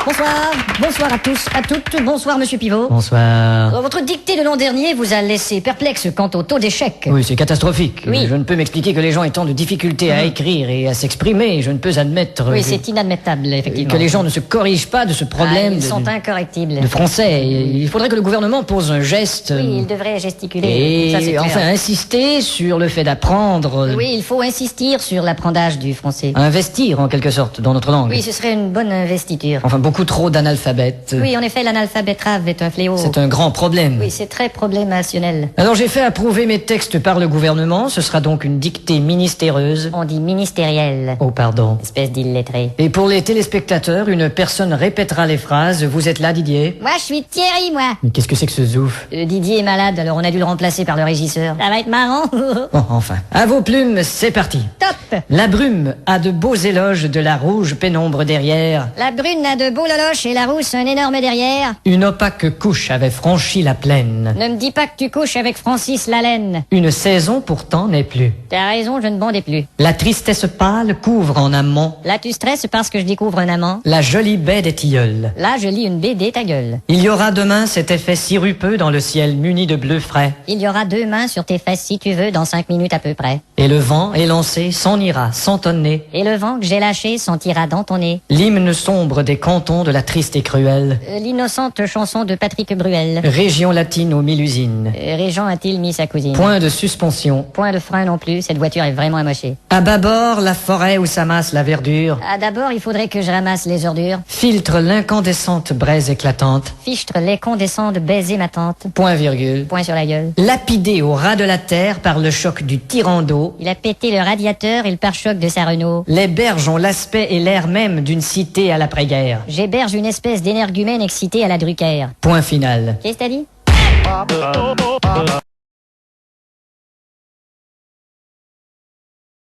Bonsoir, bonsoir à tous, à toutes, bonsoir Monsieur Pivot. Bonsoir. Votre dictée de l'an dernier vous a laissé perplexe quant au taux d'échec. Oui, c'est catastrophique. Oui. Je ne peux m'expliquer que les gens aient tant de difficultés à écrire et à s'exprimer. Je ne peux admettre Oui, c'est inadmettable, effectivement. que les gens ne se corrigent pas de ce problème Ils sont de incorrectibles. français. Il faudrait que le gouvernement pose un geste Oui, il devrait gesticuler. Ça, c'est et clair. enfin insister sur le fait d'apprendre, Oui, il faut insister sur l'apprentissage du français. investir en quelque sorte dans notre langue. Oui, ce serait une bonne investiture. Enfin, beaucoup trop d'analphabètes. Oui, en effet, l'analphabétrave est un fléau. C'est un grand problème. Oui, c'est très problémationnel. Alors j'ai fait approuver mes textes par le gouvernement. Ce sera donc une dictée ministéreuse. On dit ministériel. Oh, pardon. Espèce d'illettré. Et pour les téléspectateurs, une personne répétera les phrases. Vous êtes là, Didier? Moi, je suis Thierry, moi. Mais qu'est-ce que c'est que ce zouf? Didier est malade, alors on a dû le remplacer par le régisseur. Ça va être marrant. Bon, enfin. À vos plumes, c'est parti. Top. La brume a de beaux éloges de la rouge pénombre derrière. La brune a de beaux loloches et la rousse un énorme derrière. Une opaque couche avait franchi la plaine. Ne me dis pas que tu couches avec Francis Lalaine. Une saison pourtant n'est plus. T'as raison, je ne bondais plus. La tristesse pâle couvre en amont Là, tu stresses parce que je découvre un amant. la jolie baie des tilleuls. Là, je lis une BD, ta gueule. Il y aura demain cet effet sirupeux dans le ciel muni de bleu frais. Il y aura 2 mains sur tes fesses si tu veux, dans 5 minutes à peu près. Et le vent élancé s'en ira sans tonner. Et le vent que j'ai lâché sentira dans ton nez. L'hymne sombre des cantons de la triste et cruelle L'innocente chanson de Patrick Bruel. région latine aux 1000 usines. Régent a-t-il mis sa cousine? Point de suspension. Point de frein non plus, cette voiture est vraiment amochée. À bâbord, la forêt où s'amasse la verdure Ah, d'abord, il faudrait que je ramasse les ordures. filtre l'incandescente braise éclatante. Fichtre les condescends de baiser ma tante. Point virgule. Point sur la gueule. Lapidé au ras de la terre par le choc du tyran d'eau, Il a pété le radiateur et le pare-choc de sa Renault. les berges ont l'aspect et l'air même d'une cité à l'après-guerre. J'héberge une espèce d'énergumène excitée à la Drucker. Point final. Qu'est-ce que t'as dit?